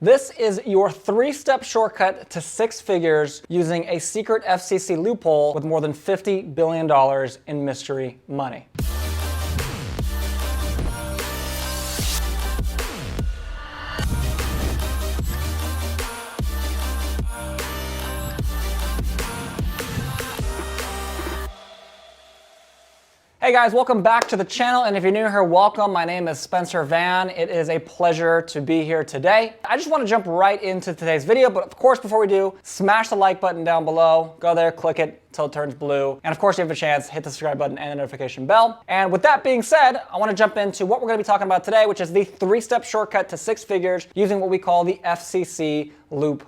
This is your 3-step shortcut to 6 figures using a secret FCC loophole with more than $50 billion in mystery money. Hey guys, welcome back to the channel, and if you're new here, welcome. My name is Spencer Van. It is a pleasure to be here today. I just want to jump right into today's video, but of course, before we do, smash the like button down below. Go there, click it until it turns blue. And of course, if you have a chance, hit the subscribe button and the notification bell. And with that being said, I want to jump into what we're going to be talking about today, which is the 3-step shortcut to 6 figures using what we call the FCC loophole.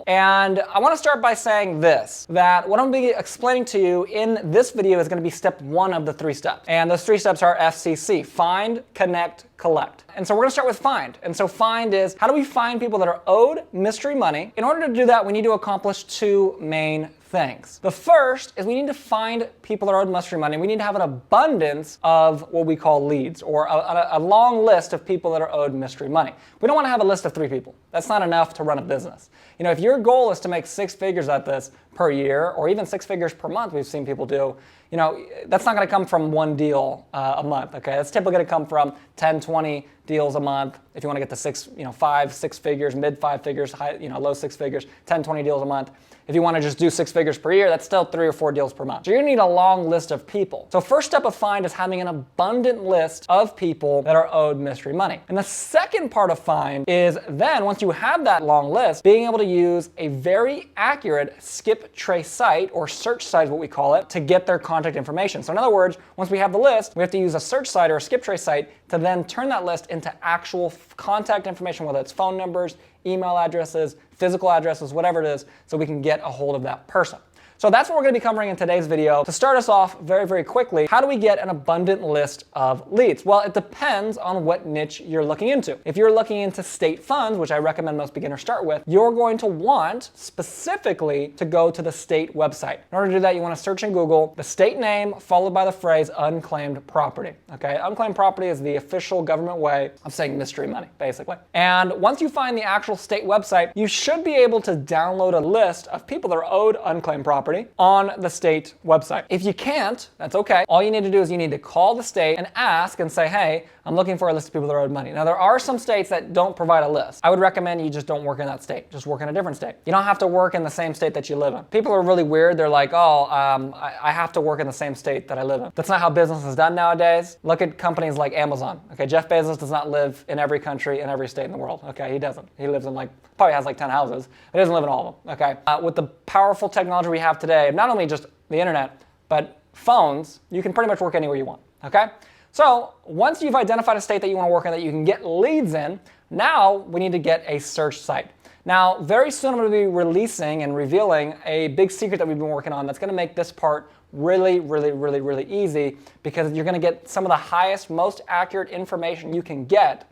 And I want to start by saying this, that what I'm going to be explaining to you in this video is going to be step 1 of the 3 steps. And those 3 steps are FCC, find, connect, collect. And so we're going to start with find. And so find is, how do we find people that are owed mystery money? In order to do that, we need to accomplish 2 main things. The first is we need to find people that are owed mystery money. We need to have an abundance of what we call leads, or a long list of people that are owed mystery money. We don't want to have a list of 3 people. That's not enough to run a business. You know, if your goal is to make 6 figures at this per year, or even 6 figures per month, we've seen people do, you know, that's not going to come from 1 deal a month, okay? That's typically going to come from 10, 20 deals a month. If you want to get to 5, 6 figures, mid 5 figures, high, low 6 figures, 10, 20 deals a month. If you want to just do 6 figures per year, that's still 3 or 4 deals per month. So you're going to need a long list of people. So first step of find is having an abundant list of people that are owed mystery money. And the second part of find is then, once you have that long list, being able to use a very accurate skip trace site, or search site is what we call it, to get their contact information. So in other words, once we have the list, we have to use a search site or a skip trace site to then turn that list into actual contact information, whether it's phone numbers, email addresses, physical addresses, whatever it is, so we can get a hold of that person. So that's what we're going to be covering in today's video. To start us off very, very quickly, how do we get an abundant list of leads? Well, it depends on what niche you're looking into. If you're looking into state funds, which I recommend most beginners start with, you're going to want specifically to go to the state website. In order to do that, you want to search in Google the state name followed by the phrase unclaimed property. Okay, unclaimed property is the official government way of saying mystery money, basically. And once you find the actual state website, you should be able to download a list of people that are owed unclaimed property on the state website. If you can't, that's okay. All you need to do is you need to call the state and ask and say, hey, I'm looking for a list of people that are owed money. Now, there are some states that don't provide a list. I would recommend you just don't work in that state. Just work in a different state. You don't have to work in the same state that you live in. People are really weird. They're like, I have to work in the same state that I live in. That's not how business is done nowadays. Look at companies like Amazon. Okay, Jeff Bezos does not live in every country in every state in the world. Okay, he doesn't. He lives in probably has 10 houses. He doesn't live in all of them. Okay, with the powerful technology we have today, not only just the internet, but phones, you can pretty much work anywhere you want. Okay. So once you've identified a state that you want to work in that you can get leads in, now we need to get a search site. Now, very soon I'm going to be releasing and revealing a big secret that we've been working on that's going to make this part really, really, really, really easy, because you're going to get some of the highest, most accurate information you can get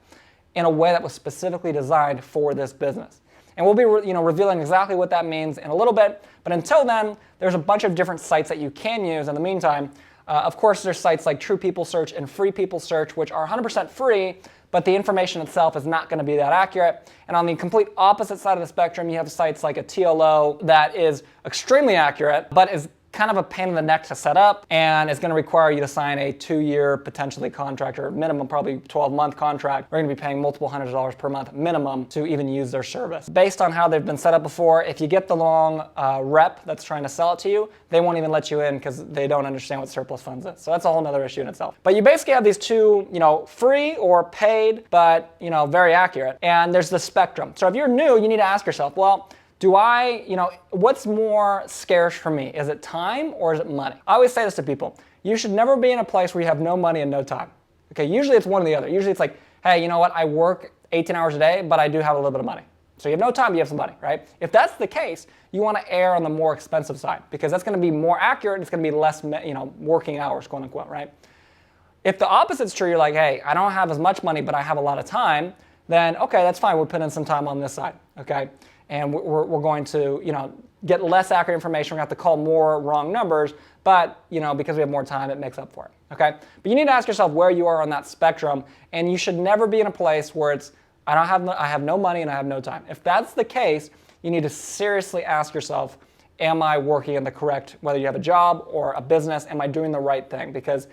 in a way that was specifically designed for this business. And we'll be revealing exactly what that means in a little bit. But until then, there's a bunch of different sites that you can use in the meantime. Of course, there's sites like True People Search and Free People Search, which are 100% free, but the information itself is not going to be that accurate. And on the complete opposite side of the spectrum, you have sites like a TLO that is extremely accurate, but is kind of a pain in the neck to set up, and it's going to require you to sign a 2-year potentially contract, or minimum probably 12-month contract. We're going to be paying multiple hundreds of dollars per month minimum to even use their service. Based on how they've been set up before, if you get the wrong rep that's trying to sell it to you, they won't even let you in because they don't understand what surplus funds is. So that's a whole nother issue in itself. But you basically have these 2, free or paid, but very accurate. And there's the spectrum. So if you're new, you need to ask yourself, well, what's more scarce for me? Is it time or is it money? I always say this to people. You should never be in a place where you have no money and no time. Okay, usually it's one or the other. Usually it's like, hey, you know what? I work 18 hours a day, but I do have a little bit of money. So you have no time, you have some money, right? If that's the case, you want to err on the more expensive side, because that's going to be more accurate. It's going to be less, working hours, quote unquote, right? If the opposite's true, you're like, hey, I don't have as much money, but I have a lot of time, then okay, that's fine. We'll put in some time on this side, okay? And we're going to, get less accurate information. We're going to have to call more wrong numbers, but, because we have more time, it makes up for it, okay? But you need to ask yourself where you are on that spectrum, and you should never be in a place where it's I have no money and I have no time. If that's the case, you need to seriously ask yourself, am I working in the correct, whether you have a job or a business, am I doing the right thing? Because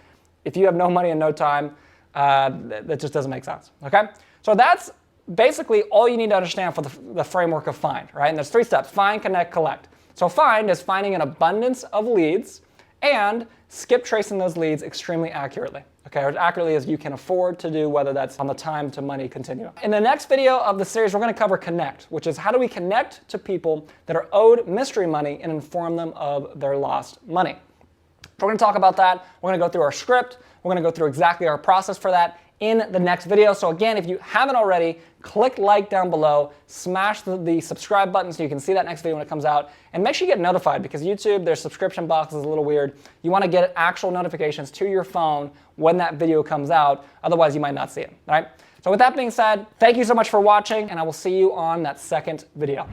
if you have no money and no time, that just doesn't make sense, okay? So that's basically all you need to understand for the framework of find, right? And there's 3 steps: find, connect, collect. So find is finding an abundance of leads and skip tracing those leads extremely accurately, okay? Or as accurately as you can afford to do, whether that's on the time to money continuum. In the next video of the series, we're gonna cover connect, which is how do we connect to people that are owed mystery money and inform them of their lost money. So we're gonna talk about that. We're gonna go through our script. We're gonna go through exactly our process for that in the next video. So again, if you haven't already, click like down below, smash the subscribe button so you can see that next video when it comes out, and make sure you get notified, because YouTube, their subscription box is a little weird. You want to get actual notifications to your phone when that video comes out, otherwise you might not see it, all right? So with that being said, thank you so much for watching, and I will see you on that second video.